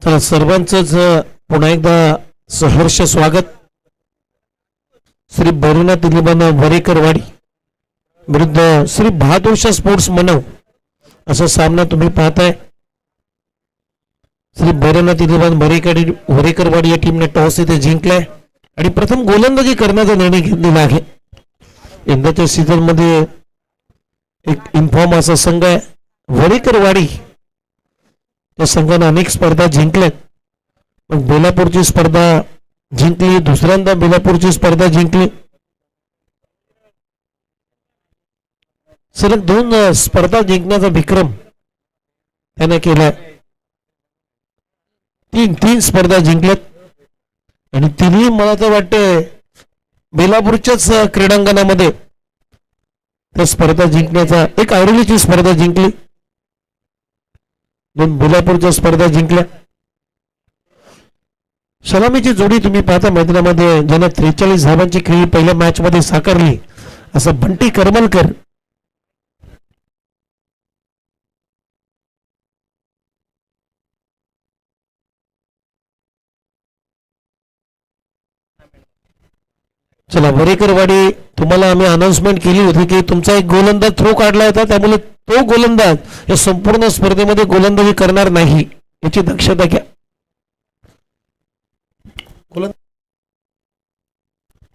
चला सर्वांचंच पुन्हा एकदा सहर्ष स्वागत. श्री भैरवनाथ इलेवन वरेकरवाडी विरुद्ध श्री बहादूरशाह स्पोर्ट्स मनव असा सामना तुम्ही पाहताय. श्री भैरवनाथ इलेवन वरेकरवाडी या टीमने टॉस इथे जिंकलाय आणि प्रथम गोलंदाजी करण्याचा निर्णय घेतलेला आहे. यंदाच्या सीझन मध्ये एक इन्फॉर्म असा संघ आहे वरेकरवाडी. त्या संघाने अनेक स्पर्धा जिंकल्यात, पण बेलापूरची स्पर्धा जिंकली, दुसऱ्यांदा बेलापूरची स्पर्धा जिंकली. सलग 2 स्पर्धा जिंकण्याचा विक्रम त्याने केला. 3 स्पर्धा जिंकल्यात आणि तिन्ही मला तर वाटतं बेलापूरच्याच क्रीडांगणामध्ये त्या स्पर्धा जिंकण्याचा. एक आयरोलीची स्पर्धा जिंकली, 2 बेलापूरच्या स्पर्धा जिंकल्या. सलामीची जोडी तुम्ही पाहता मैदानामध्ये ज्याने 43 धावांची खेळी पहिल्या मॅच मध्ये साकारली असा बंटी करमलकर. चला वरेकरवाडी, तुम्हाला आम्ही अनाउन्समेंट केली होती की तुमचा एक गोलंदाज थ्रो काढला होता, त्यामुळे तो गोलंदाज या संपूर्ण स्पर्धेमध्ये गोलंदाजी करणार नाही याची दक्षता घ्या.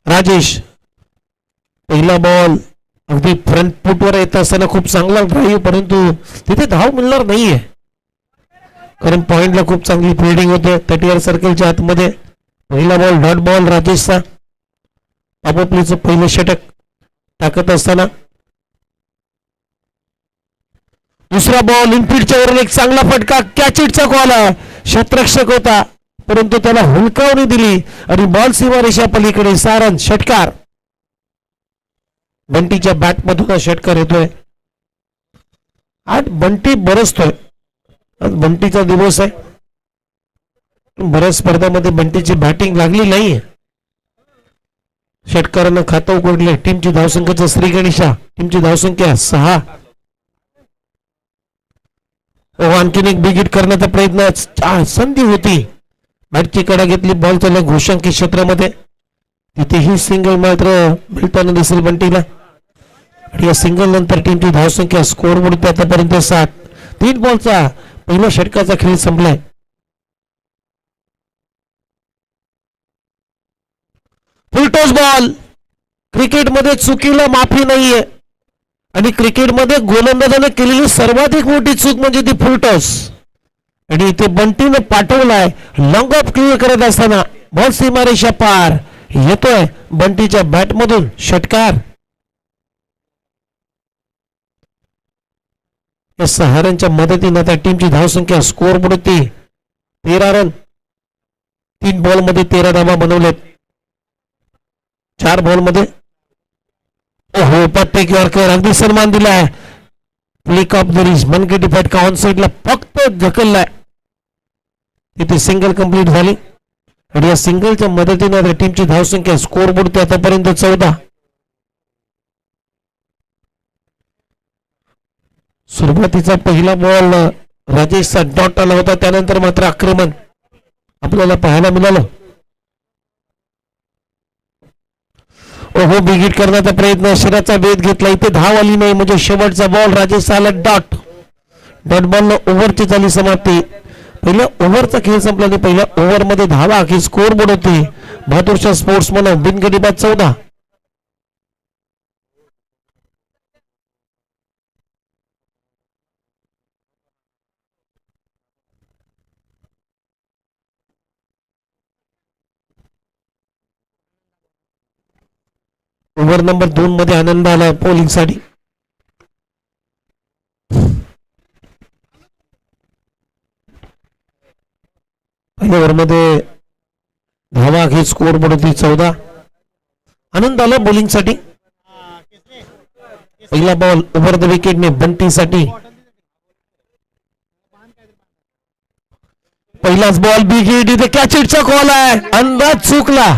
राजेश पहिला बॉल अगदी फ्रंट फुटवर येत असताना खूप चांगला ड्राईव्ह, परंतु तिथे धाव मिळणार नाहीये कारण पॉइंटला खूप चांगली फिल्डिंग होते 30 सर्कलच्या आतमध्ये. पहिला बॉल डॉट बॉल राजेशचा. आपोपलीचं पहिलं षटक टाकत असताना दुसरा बॉल इनफिल्डच्या वरून एक चांगला फटका, कॅचिटचा कॉल आहे. क्षेत्ररक्षक होता परंतु त्याला हुलकावणी दिली आणि बॉल सीमारेषा पलीकडे सारण षटकार. बंटीच्या बॅट मधून षटकार येतोय. आज बंटी बरसतोय, आज बंटीचा दिवस आहे. बऱ्याच स्पर्धामध्ये बंटीची बॅटिंग लागली नाहीये. षटकारानं खातं उघडले. टीमची धावसंख्येचा श्री गणेशा, टीमची धावसंख्या 6. आणखीन एक बिग हिट करण्याचा प्रयत्न, संधी होती. बॅटची कडा घेतली, बॉल त्याला घोषांकित क्षेत्रामध्ये. तिथेही सिंगल मात्र मिळताना दिसेल बंटीला. आणि या सिंगल नंतर टीमची धावसंख्या स्कोर बोर्ड आतापर्यंत 7. 3 बॉलचा पहिल्या षटकाचा खेळ संपलाय. Full toss ball. क्रिकेटमध्ये चुकीला माफी नाहीये आणि क्रिकेटमध्ये गोलंदाजाने केलेली सर्वाधिक मोठी चूक म्हणजे ती फुलटॉस. आणि इथे बंटीने पाठवलाय. लॉंग ऑफ क्लिअर करत असताना बॉल सीमारेषा पार येतोय बंटीच्या बॅट मधून षटकार. या 6 रनच्या मदतीने आता टीमची धावसंख्या स्कोर बोर्ड 13 रन. 3 बॉल मध्ये 13 धावा बनवलेत. 4 बॉल मध्ये ओहो पट्टे यॉर्कर अगदी सन्मान दिलाय. फ्लिक ऑफ द रिस्ट, मनगटी फटका ऑन साइडला फक्त ढकललाय. इथे सिंगल कंप्लीट झाली आणि या सिंगलच्या मदतीने टीमची धावसंख्या स्कोर बोर्ड आतापर्यंत 14. सुरुवातीचा पहिला बॉल राजेशचा डॉट आला होता, त्यानंतर मात्र आक्रमण आपल्याला पाहायला मिळालं. ओहो बिग हिट करण्याचा प्रयत्न, शरीराचा वेध घेतला. इथे धाव आली नाही म्हणजे शेवटचा बॉल राजेश आला डॉट. डॉट बॉल ओव्हरची झाली समाप्ती. पहिल्या ओव्हरचा खेळ संपला आणि पहिल्या ओव्हर मध्ये धावा ही स्कोर बोर्ड होती. बहादूरशाह स्पोर्ट्स म्हणून बिनगडी बाद 14. ओव्हर नंबर 2 मध्ये आनंद आला बॉलिंग साठी. पहिल्या ओव्हर मध्ये धावा ही स्कोर बोर्ड होती 14. आनंद आला बॉलिंग साठी. पहिला बॉल ओव्हर द विकेटने बंटी साठी. पहिलाच बॉल बिग हिट. इथे कॅचिटचा कॉल आहे, अंदाज चुकला.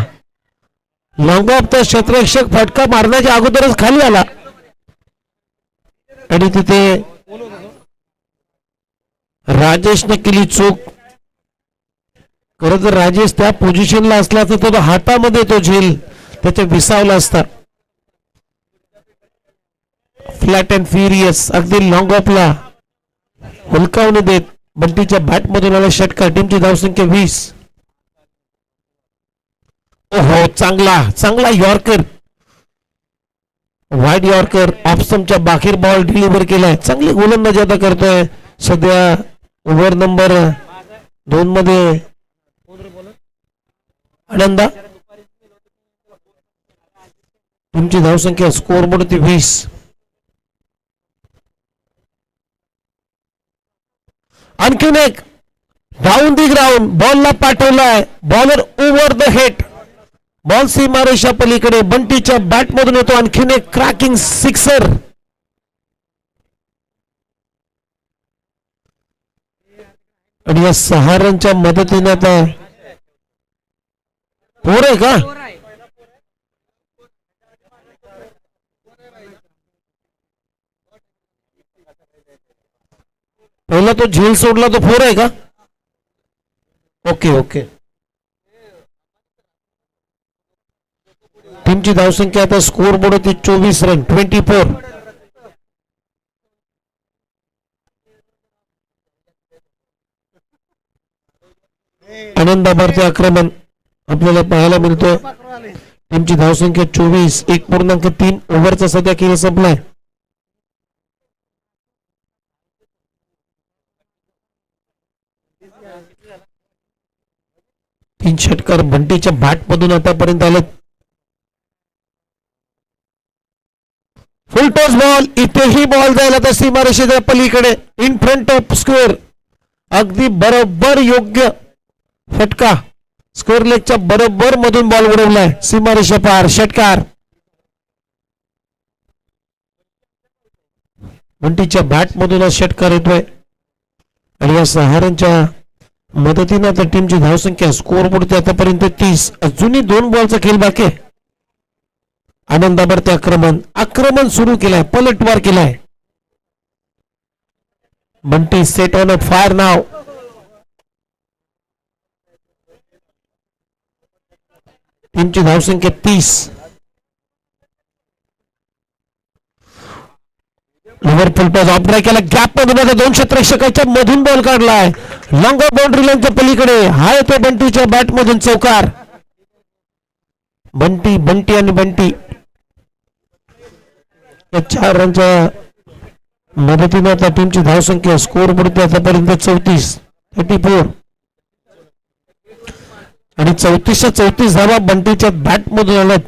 लॉंग ऑफ तर क्षेत्ररक्षक फटका मारण्याच्या अगोदरच खाली आला आणि तिथे राजेशने केली चूक. खरं तर राजेश त्या पोझिशनला असला तर तो हातामध्ये तो झेल त्याच्या विसावला असता. फ्लॅट अँड फ्युरियस अगदी लॉंग ऑफला हुलकावून देत बंटीच्या बॅट मधून आला षटकार. टीमची धावसंख्या 20. ओहो चांगला चांगला यॉर्कर, वाईड यॉर्कर ऑप्शनच्या बाहेर बॉल डिलिव्हर केलाय. चांगली गोलंदाजी आता करतोय सध्या ओव्हर नंबर 2 मध्ये आनंदा. तुमची धावसंख्या स्कोर बोर्ड 20. आणखीन एक डाऊन दी ग्राउंड बॉलला पाठवलाय. Bowler over the head, ball सीमारेषा पलीकडे बंटीच्या बॅट मधून येतो. आणखीन एक क्रॅकिंग सिक्सर. आणि या 6 रनच्या मदतीने आता फोर आहे का? पहिला तो झेल सोडला तो फोर आहे का? Okay okay. टीमची धावसंख्या आता स्कोर बोर्ड होती 24 रन 24. आनंदाबादचे आक्रमण आपल्याला पाहायला मिळतोय. टीमची धावसंख्या 24. 1.3 ओव्हरचा सध्या खेळ संपलाय. तीन षटकार बंटीच्या बॅट मधून आतापर्यंत आले. फुल टॉस बॉल, इथेही बॉल जायला तर सीमारेषेच्या पलीकडे इन फ्रंट ऑफ स्क्वेअर. अगदी बरोबर योग्य फटका. स्क्वेअर लेगच्या बरोबर मधून बॉल उडवलाय सीमारेषा पार. षटकार बंटीच्या बॅट मधून षटकार येतोय. आणि या 6 रनच्या मदतीने आता टीमची धावसंख्या स्कोर बोर्ड आतापर्यंत 30. अजूनही 2 बॉलचा खेळ बाकी. आनंदाबाद ते आक्रमण सुरू केलाय, पलटवार केलाय. Bunty set on a fire नाव. टीमची धावसंख्या 30. लिव्हरपूल टॉस ऑफ ड्राय केला. गॅप मधून 2 क्षेत्ररक्षकाच्या मधून बॉल काढलाय. लॉंग ऑफ बाउंड्री लाईनच्या पलीकडे हाय तो बंटीच्या बॅट मधून चौकार. बंटी बंटी आणि बंटी या 4 रनच्या मदतीने आता टीमची धावसंख्या स्कोर बोर्ड आतापर्यंत 34 आणि 34 धावा बंटीच्या बॅट मधून आल्यात.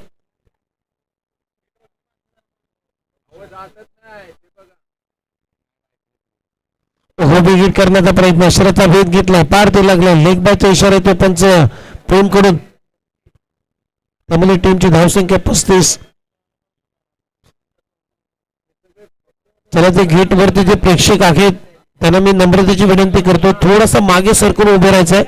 ओव्हरबिगिट करण्याचा प्रयत्न, अक्षराचा भेद घेतला, पार ते लागला. लेग बायचा इशारा येतो पंच प्रेम कडून. त्यामुळे टीमची धावसंख्या 35. चला ते गेट वरती जे प्रेक्षक आहेत त्यांना मी नम्रतेची विनंती करतो, थोडासा मागे सरकून उभे राहायचंय.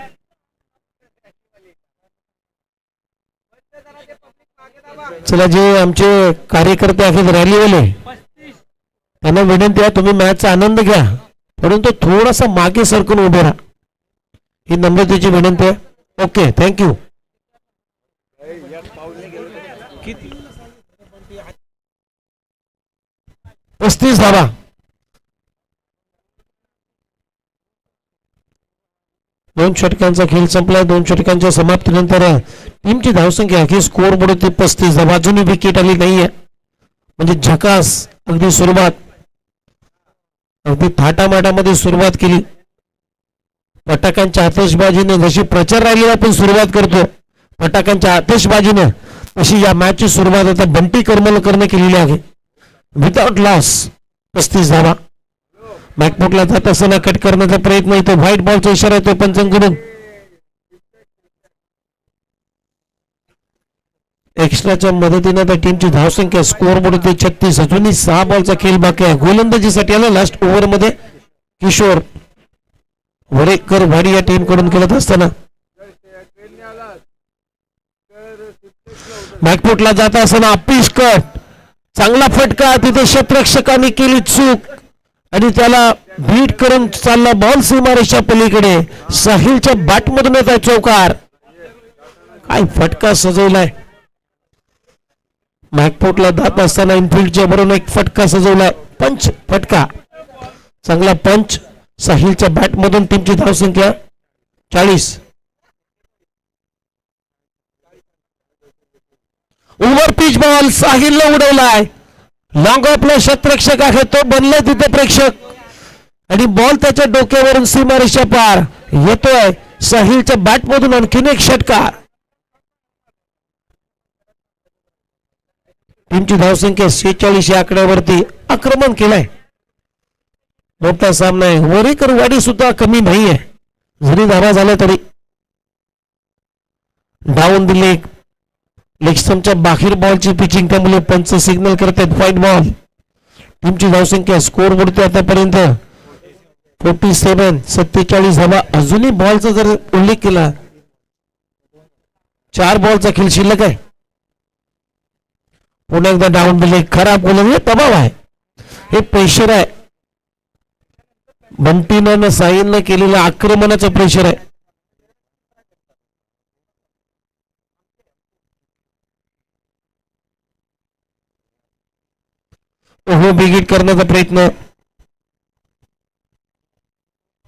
चला जे आमचे कार्यकर्ते आहेत रॅलीवाले त्यांना विनंती आहे तुम्ही मॅचचा आनंद घ्या, परंतु थोडासा मागे सरकून उभे राहा, ही नम्रतेची विनंती आहे. Okay, thank you. 35 धावा. दोन षटकांचा खेळ संपला. 2 षटकांच्या समाप्तीनंतर टीमची धावसंख्या ही स्कोर बोर्ड 35 धावा. अजूनही विकेट आली नाहीये, म्हणजे झकास अगदी सुरुवात, अगदी थाटामाटामध्ये सुरुवात केली. फटाक्यांच्या आतषबाजीने जशी प्रचार रॅलीला आपण सुरुवात करतो फटाक्यांच्या आतषबाजीने, तशी या मॅचची सुरुवात आता बंटी कर्मलकरने केलेली आहे. विदाउट लॉस 35 धावा. बॅकफुटला जात असताना कट करण्याचा प्रयत्न येतो. व्हाईट बॉलचा इशारा येतो पंचांकडून. एक्स्ट्राच्या मदतीने त्या टीमची धावसंख्या स्कोर बोर्ड 36. अजूनही 6 बॉलचा खेळ बाकी आहे. गोलंदाजीसाठी आला लास्ट ओव्हर मध्ये किशोर वरेकर वाडी या टीम कडून खेळत असताना. बॅकफुटला जात असताना अपिश कट, चांगला फटका, तिथे क्षेत्ररक्षकांनी केली चूक. आणि त्याला बीट करून चालला बॉल सीमारेषच्या पलीकडे. साहिलच्या बॅटमधून येत आहे चौकार. काय फटका सजवलाय मॅकपोर्टला जात असताना इनफिल्डच्या बरोबर एक फटका सजवलाय. पंच फटका चांगला पंच. साहिलच्या बॅटमधून टीमची धावसंख्या 40. ओव्हर पिच बॉल साहिलला उडवलाय. लॉंग ऑफला क्षेत्ररक्षक आहे तो बनलाय तिथे प्रेक्षक आणि बॉल त्याच्या डोक्यावरून सीमारेषा पार येतोय. साहिलच्या बॅटमधून आणखीन एक षटकार. टीमची धावसंख्या 46 या आकड्यावरती आक्रमण केलंय. मोठा सामना आहे. वरेकर वाडी सुद्धा कमी नाहीये जरी धावा झाल्या तरी. डाऊन दिले लेगस्टमच्या बाहेर बॉलची पिचिंग त्यामुळे पंच सिग्नल करतात व्हाईट बॉल. टीमची धावसंख्या स्कोर बोर्डते आतापर्यंत 47 धावा. अजूनही बॉलचा जर उल्लेख केला 4 बॉलचा खेळ शिल्लक आहे. पुन्हा एकदा डाऊन दिले. खराब बोलले दबाव आहे. हे प्रेशर आहे. बंटीनं साईननं केलेलं आक्रमणाचं प्रेशर आहे. ओव्हर बिगिट करण्याचा प्रयत्न.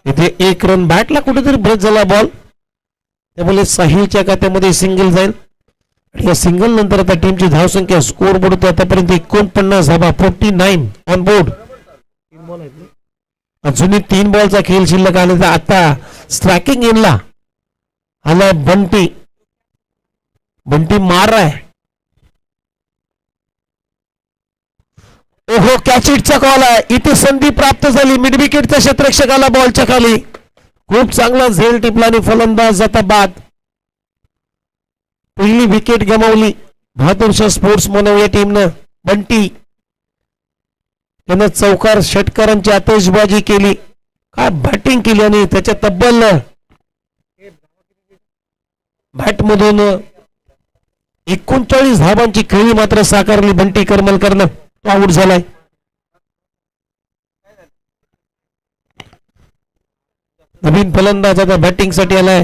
इथे 1 रन बॅटला कुठेतरी ब्रेक झाला बॉल त्यामुळे साहिलच्या खात्यामध्ये सिंगल जाईल. आणि या सिंगल नंतर आता टीमची धावसंख्या स्कोर बोर्ड आतापर्यंत 49 धावा 49 ऑन बोर्ड. अजूनही 3 बॉलचा खेळ शिल्लक आले तर आता स्ट्रायकिंग इनला आला बंटी. बंटी मार आहे. ओहो कॅच इटचा कॉल आहे. इथे संधी प्राप्त झाली. मिड विकेटच्या क्षेत्ररक्षकाला बॉलच्या खाली. खूप चांगला झेल टिपला आणि फलंदाज जाता बाद. पहिली विकेट गमावली बहादूरशाह स्पोर्ट्स मनव या टीमनं. बंटी त्यानं चौकार षटकारांची आतषबाजी केली. काय बॅटिंग केली आणि त्याच्या तब्बल बॅटमधून 39 धावांची खेळी मात्र साकारली बंटी करमलकरनं. तो आऊट झालाय. नवीन फलंदाज आता बॅटिंग साठी आलाय.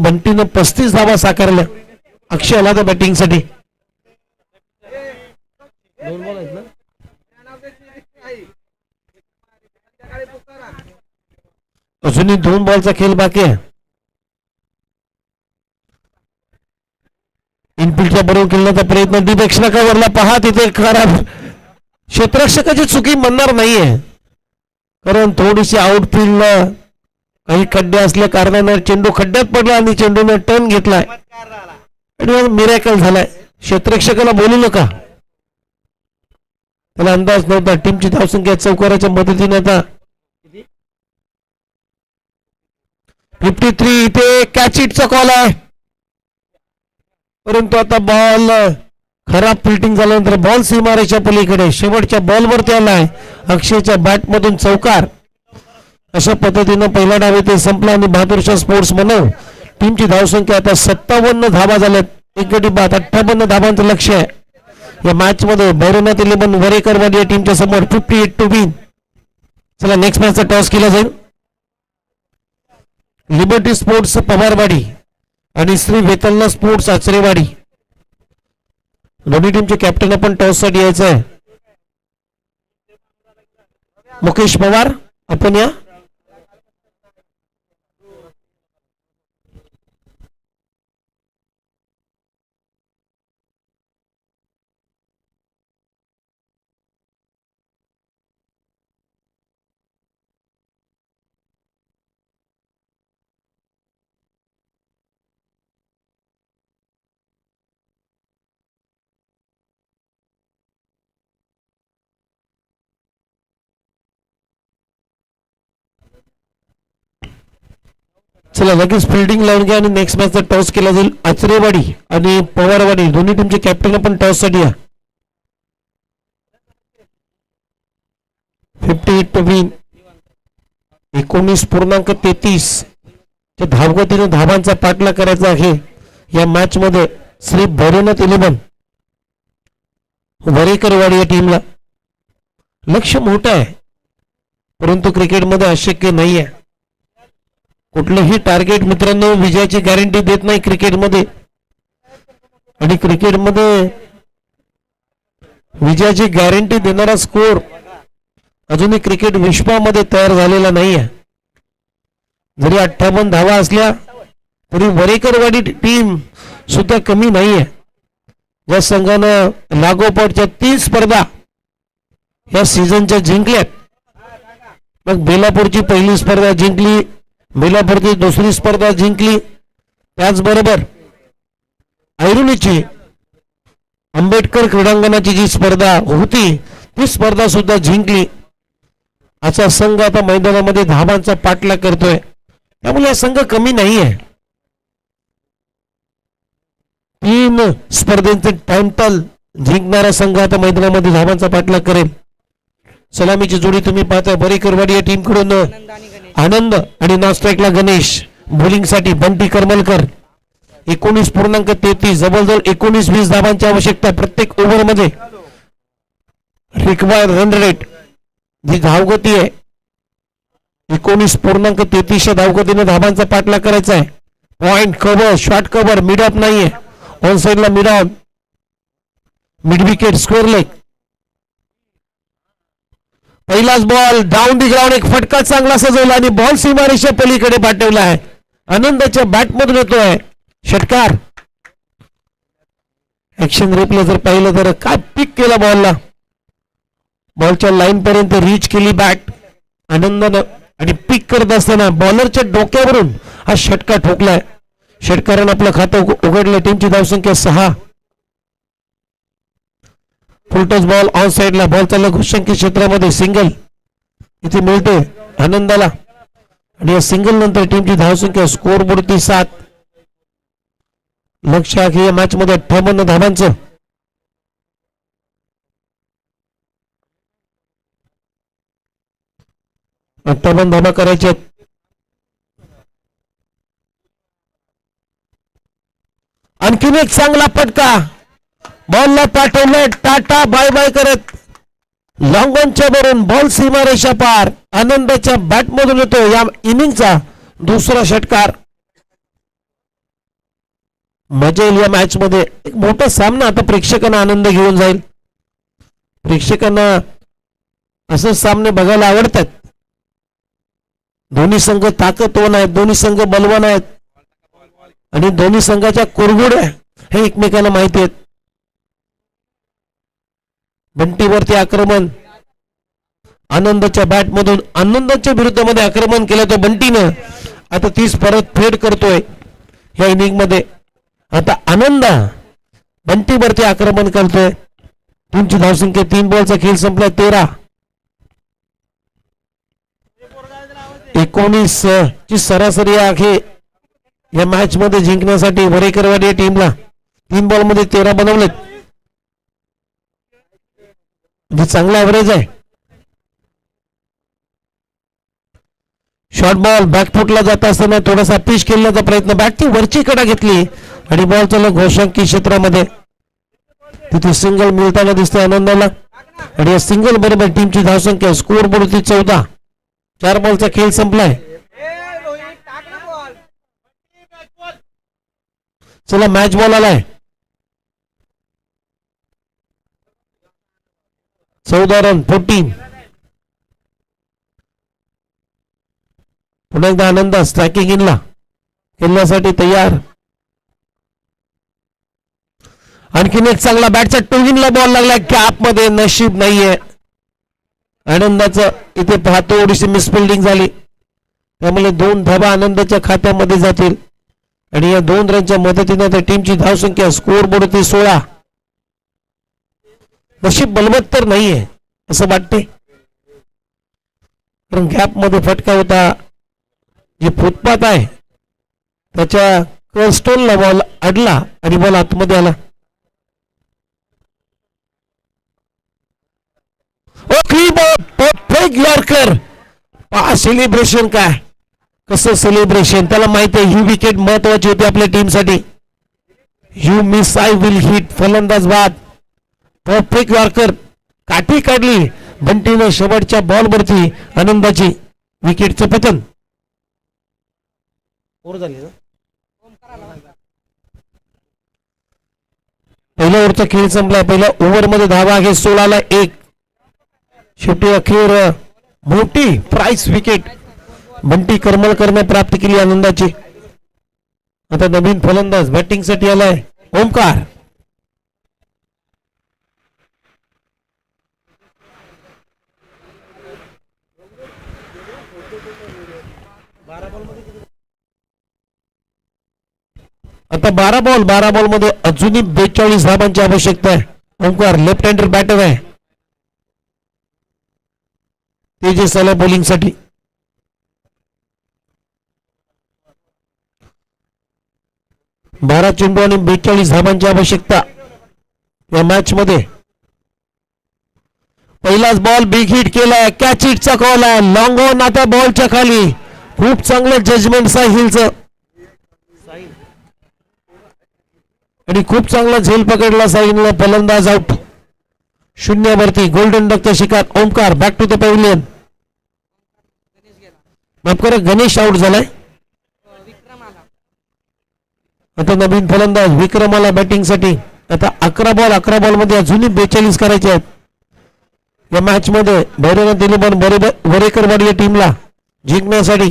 बंटीनं 35 धावा साकारल्या. अक्षय आला तर बॅटिंग साठी. अजूनही 2 बॉलचा खेळ बाकी आहे. इनफिल्डच्या बरोबर खेळण्याचा प्रयत्न. डीप एक्स्ट्रा पहा तिथे खराब क्षेत्ररक्षकाची चुकी म्हणणार नाहीये कारण थोडीशी आउटफील्डला काही खड्डे असल्या कारणानं चेंडू खड्ड्यात पडला आणि चेंडूने टर्न घेतलाय आणि मिरॅकल झालाय. क्षेत्ररक्षकाला बोलू का त्याला अंदाज नव्हता. टीमची धावसंख्या चौकाराच्या मदतीने आता 53. इथे कॅच इटचा कॉल आहे परंतु आता बॉल खराब फिल्डिंग झाल्यानंतर बॉल सीमारेच्या पलीकडे शेवटच्या बॉलवरती आलाय. अक्षयच्या बॅटमधून चौकार. अशा पद्धतीनं पहिला डाव इथे संपला आणि बहादूरशाह स्पोर्ट्स मनव टीमची धावसंख्या आता 57 धावा झाल्यात. एक गडी बाद 58 धावांचं लक्ष आहे या मॅच मध्ये. भैरवनाथ 11 वरेकरवाडी या टीमच्या समोर 58 to win. चला नेक्स्ट मॅचचा टॉस केला जाईल. लिबर्टी स्पोर्ट्स पवारवाडी आणि श्री वेतलना स्पोर्ट्स आचरेवाडी. दोन्ही टीमचे कॅप्टन आपण टॉस साठी यायचं आहे. मुकेश पवार आपण या. चला लगेच फिल्डिंग लावून घ्या आणि नेक्स्ट मॅचचा टॉस केला जाईल. आचरेवाडी आणि पवारवाडी दोन्ही टीमचे कॅप्टन आपण टॉस साठी या. 58 to win. 19.33 धावगतीने धावांचा पाठला करायचा आहे या मॅच मध्ये श्री भैरवनाथ 11 वरेकरवाडी या टीमला. लक्ष मोठं आहे परंतु क्रिकेटमध्ये अशक्य नाही आहे. कुठलंही टार्गेट मित्रांनो विजयाची गॅरंटी देत नाही क्रिकेटमध्ये. आणि क्रिकेटमध्ये विजयाची गॅरंटी देणारा स्कोर अजूनही क्रिकेट विश्वामध्ये तयार झालेला नाही आहे. जरी 58 धावा असल्या तरी वरेकरवाडी टीम सुद्धा कमी नाही आहे. या संघानं लागोपाठच्या 3 स्पर्धा या सीझनच्या जिंकल्यात. मग बेलापूरची पहिली स्पर्धा जिंकली, बेलापूरची दुसरी स्पर्धा जिंकली, त्याचबरोबर ऐरोलीची आंबेडकर क्रीडांगणाची जी स्पर्धा होती ती स्पर्धा सुद्धा जिंकली. असा संघ आता मैदानामध्ये धावांचा पाठलाग करतोय. त्यामुळे हा संघ कमी नाही आहे. 3 स्पर्धेचे टाइटल जिंकणारा संघ आता मैदानामध्ये धावांचा पाठलाग करेल. सलामीची जोडी तुम्ही पाहताय वरेकरवाडी या टीम कडून आनंद आणि नास्ट्राईकला गणेश. बॉलिंगसाठी बंटी करमलकर. 19.33 जवळजवळ 19-20 धावांची आवश्यकता प्रत्येक ओव्हरमध्ये. रिक्वायर्ड रन रेट जी धावगती आहे 19.33 धावगतीने धावांचा पाठलाग करायचा आहे. Point cover, short cover, mid of नाहीये. ऑन साइडला mid on, mid wicket, square leg. पहिलाच बॉल डाऊन दी ग्राउंड. एक फटका चांगला सजवला आणि बॉल सीमारेषा पलीकडे पाठवला आहे. आनंदाच्या बॅटमधून येतोय षटकार. ऍक्शन रिप्ले जर पाहिलं तर काय पिक केला बॉलला. बॉलच्या लाईन पर्यंत रीच केली बॅट आनंदानं आणि पिक करत असताना बॉलरच्या डोक्यावरून हा षटकार ठोकलाय. षटकारानं आपलं खातं उघडलं. टीमची धावसंख्या 6. फुलटॉस बॉल ऑन साइडला. बॉल चालला घुसंख्य क्षेत्रामध्ये. सिंगल इथे मिळते आनंदाला आणि या सिंगल नंतर टीमची धावसंख्या स्कोर बोर्डती 7. लक्ष आहे या मॅच मध्ये 58 धावांचं. धावा करायचे. आणखीन एक चांगला फटका. बॉलला पाठवलंय टाटा बाय बाय करत. लॉंगॉनच्या वरून बॉल सीमारेषा पार. आनंदाच्या बॅटमधून येतो या इनिंगचा दुसरा षटकार. मजा येईल या मॅच मध्ये. एक मोठा सामना आता प्रेक्षकांना आनंद घेऊन जाईल. प्रेक्षकांना असे सामने बघायला आवडतात. दोन्ही संघ ताकदवान आहेत, दोन्ही संघ बलवान आहेत आणि दोन्ही संघाच्या कुरघोड्या हे एकमेकांना माहिती आहेत. बंटीवरती आक्रमण. आनंदाच्या बॅटमधून आनंदाच्या विरुद्धमध्ये आक्रमण केलं तो बंटीनं. आता तीच परत फेड करतोय या इनिंग मध्ये. आता आनंद बंटीवरती आक्रमण करतोय. टीमची धावसंख्या 3 बॉलचा खेळ संपला 13. 19 ची सरासरी आहे या मॅच मध्ये जिंकण्यासाठी वरेकरवाडी या टीमला. 3 बॉल मध्ये 13 बनवलेत. चांगला ऍव्हरेज आहे. शॉर्ट बॉल बॅकफुटला जात असताना थोडासा पिच खेळण्याचा प्रयत्न. बॅटची वरची कडा घेतली आणि बॉल चालू घोषांकी क्षेत्रामध्ये. तिथे सिंगल मिळताना दिसतंय आनंदाला आणि या सिंगल बरोबर टीमची धावसंख्या स्कोर बोर्डती 14. 4 बॉलचा खेळ संपलाय. चला मॅच बॉल आलाय. 14 रन 14. पुन्हा एकदा आनंद स्ट्रायकिंग इनला खेळण्यासाठी तयार. आणखीन एक चांगला बॅटचा टोगिनला बॉल लागला कॅप मध्ये. नशीब नाहीये आनंदाचं. इथे पाहतो थोडीशी मिसफिल्डिंग झाली त्यामुळे 2 धावा आनंदाच्या खात्यामध्ये जातील आणि या 2 रनच्या मदतीने त्या टीमची धावसंख्या स्कोर बोर्डती 16. नशीब बलवत तर नाहीये असं वाटते कारण गॅप मध्ये फटका होता. जे फुटपाथ आहे त्याच्या कर्स्टोनला बॉल अडला आणि बॉल आतमध्ये आला. यॉर्कर. सेलिब्रेशन काय कसं सेलिब्रेशन. त्याला माहिती आहे ही विकेट महत्वाची होती आपल्या टीमसाठी. You miss I will hit. फलंदाज बाद. परफेक्ट यॉर्कर काठी काढली. बंटीने शेवटच्या बॉलवरती आनंदाची विकेटचं पतन. पहिल्या ओव्हरचा खेळ संपला. पहिल्या ओव्हरमध्ये धावा आहे 16ला 1. शेवटी अखेर मोठी प्राइस विकेट बंटी करमळकरने प्राप्त केली आनंदाची. आता नवीन फलंदाज बॅटिंग साठी आलाय ओमकार. आता 12 बॉल मध्ये अजूनही 42 धावांची आवश्यकता आहे. ओमकार लेफ्ट हँडर बॅटर आहे. तेजस आला बॉलिंग साठी. बारा चेंडू आणि 42 धावांची आवश्यकता या मॅच मध्ये. पहिलाच बॉल बिग हिट केलाय. कॅच हिटचा कॉल आहे. लॉंग ऑन आता बॉलच्या खाली. खूप चांगलं जजमेंट साहिलचं आणि खूप चांगला झेल पकडला साहिलला. फलंदाज आउट. शून्यावरती गोल्डन डकचा शिकार Omkar. Back to the pavilion. माफ करा गणेश आउट झालाय. आता नवीन फलंदाज विक्रमाला बॅटिंग साठी. आता 11 बॉल मध्ये अजूनही 42 करायचे आहेत या मॅच मध्ये. भैरवनाथ दिलीबन वरेकरवाडी या टीमला जिंकण्यासाठी.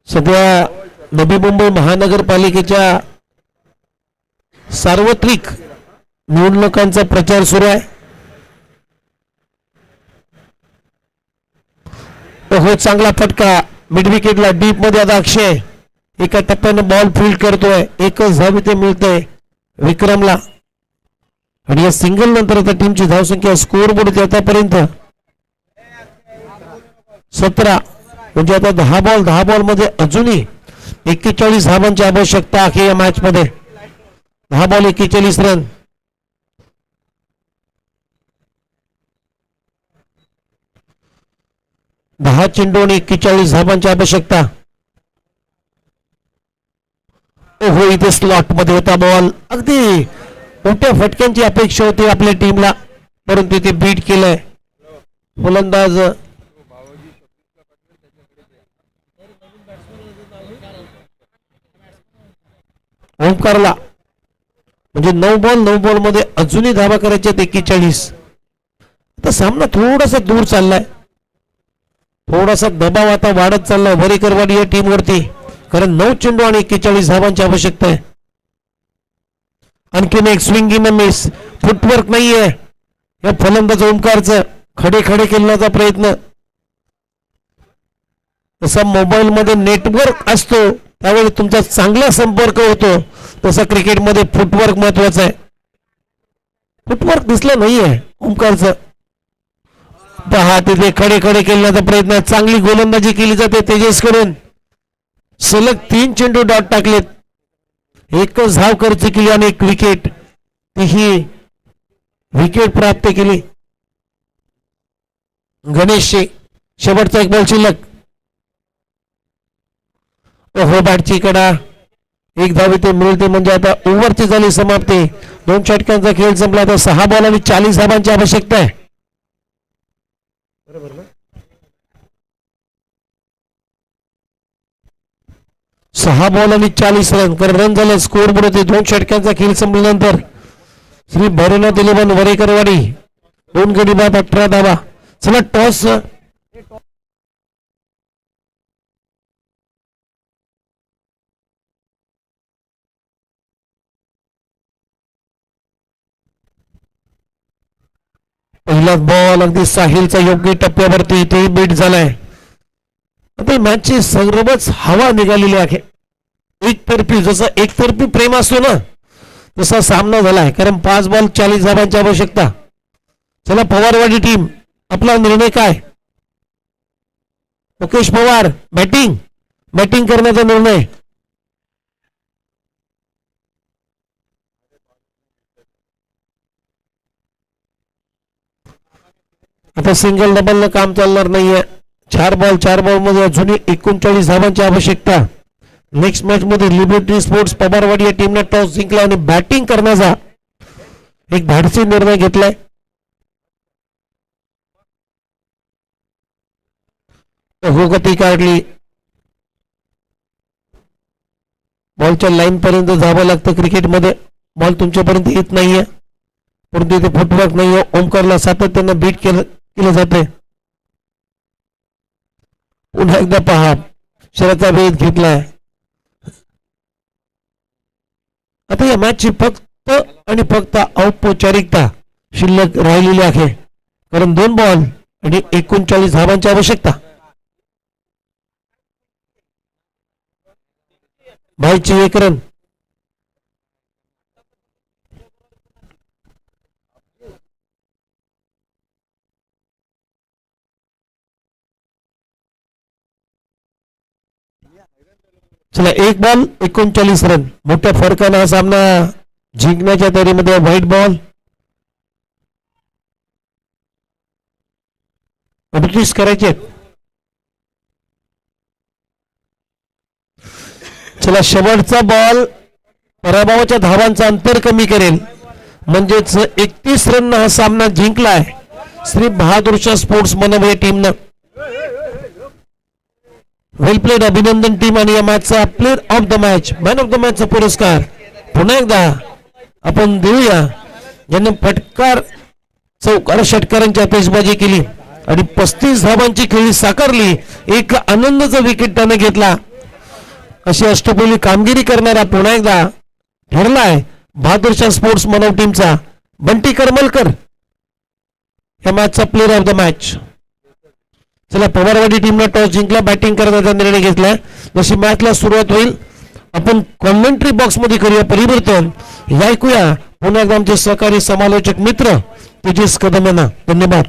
सध्या नवी मुंबई महानगरपालिकेच्या सार्वत्रिक निवडणुकांचा प्रचार सुरू आहे. हो चांगला फटका मिड विकेटला डीप मध्ये. आता अक्षय एका टप्प्याने बॉल फील्ड करतोय. एकच धाव इथे मिळते विक्रमला. आणि या सिंगल नंतर आता टीमची धावसंख्या स्कोअर बोर्ड आतापर्यंत 17. म्हणजे आता 10 बॉल मध्ये अजूनही 41 धावांची आवश्यकता आहे या मॅच मध्ये. 10 बॉल 41 रन. दहा चेंडू आणि 41 धावांची आवश्यकता. ओहो इथे स्लॉट मध्ये होता बॉल. अगदी मोठ्या फटक्यांची अपेक्षा होती आपल्या टीमला परंतु इथे बीट केलंय फलंदाज ओमकारला. म्हणजे 9 बॉल मध्ये अजूनही धावा करायच्या 41. आता सामना थोडासा दूर चाललाय. थोडासा दबाव आता वाढत चाललाय वरेकरवाडी या टीम वरती. कारण 9 चेंडू आणि 41 धावांची आवश्यकता आहे. आणखीन एक स्विंग इन मिस. फुटवर्क नाहीये या फलंदाज ओमकारचं. खडे खेळण्याचा प्रयत्न. जसा मोबाईल मध्ये नेटवर्क असतो त्यावेळी तुमचा चांगला संपर्क होतो तसा क्रिकेटमध्ये फुटवर्क महत्वाचा आहे. फुटवर्क दिसलं नाहीये ओमकारचं. पहा तिथे खडे खेळण्याचा प्रयत्न. चांगली गोलंदाजी केली जाते तेजस कडून. सलग 3 चेंडू डॉट टाकलेत. एकच धाव खर्च केली आणि 1 विकेट. ही विकेट प्राप्त केली गणेशची. शेवटचा 1 बॉल शिल्लक. ओहो बॅटची कडा. 1 धाव इथे मिळते म्हणजे आता ओव्हरची झाली समाप्ती. 2 षटकांचा खेळ संपला. आता 6 बॉल आणि 40 धावांची आवश्यकता आहे. बरोबर ना. 6 बॉल आणि 40 रन. कारण रन झाले स्कोर बोर्ड होते. 2 षटकांचा खेळ संपल्यानंतर श्री भैरवनाथ दिलीबन वरेकरवाडी 2 गडी बाद 18 धावा. चला टॉस. पहिला बॉल अगदी साहिलचा योग्य टप्प्यावरती इथेही बीट झालाय. आता मॅचची सर्वच हवा निघालेली आहे. एकतर्फी जसं एकतर्फी प्रेम असतो ना तसा सामना झालाय. कारण 5 बॉल 40 धावांची आवश्यकता. चला पवारवाडी टीम आपला निर्णय काय. मुकेश पवार बॅटिंग करण्याचा निर्णय. आता सिंगल डबल काम चालणार नाहीये. 4 बॉल मध्ये अजूनही 39 धावांची आवश्यकता. नेक्स्ट मॅच मध्ये लिबर्टी स्पोर्ट्स पवारवाडी या टीमने टॉस जिंकला आणि बॅटिंग करण्याचा एक धाडसी निर्णय घेतलाय. गती काढली. बॉलच्या लाईन पर्यंत जावं लागतं क्रिकेटमध्ये. बॉल तुमच्यापर्यंत येत नाहीये, परंतु इथे फुटवर्क नाहीये. ओमकारला सातत्यानं बीट केलं जाते. पुन्हा एकदा पहा, शरचा भेद घेतलाय. आता या मॅचची फक्त आणि फक्त औपचारिकता शिल्लक राहिलेली आहे, कारण 2 बॉल आणि 39 धावांची आवश्यकता. भाईची 1 रन. चला 1 बॉल 39 रन. मोठ्या फरकाने हा सामना जिंकण्याच्या तयारीमध्ये. व्हाईट बॉल अडतीस करायचे. चला शेवटचा बॉल पराभवाच्या धावांचा अंतर कमी करेल, म्हणजेच 31 रन हा सामना जिंकलाय श्री बहादूरशाह स्पोर्ट्स मनव या टीमनं. वेल प्लेड, अभिनंदन टीम. आणि या मॅचचा player of the match, man of the मॅचचा पुरस्कार पुन्हा एकदा आपण देऊया, ज्यांनी फटकार चौकार षटकारांची आतिषबाजी केली आणि 35 धावांची खेळी साकारली. एक आनंदाचा विकेट त्याने घेतला. अशी अष्टपैलू कामगिरी करणारा पुन्हा एकदा ठरलाय बहादूरशाह स्पोर्ट्स मनव टीमचा बंटी करमलकर या मॅचचा प्लेअर ऑफ द मॅच. चला पवारवाडी टीमने टॉस जिंकला, बॅटिंग करण्याचा निर्णय घेतला. जशी मॅचला सुरुवात होईल आपण कॉमेंट्री बॉक्स मध्ये करूया परिवर्तन. ऐकूया पुन्हा एकदा आमचे सहकारी समालोचक मित्र तेजस कदम यांना. धन्यवाद.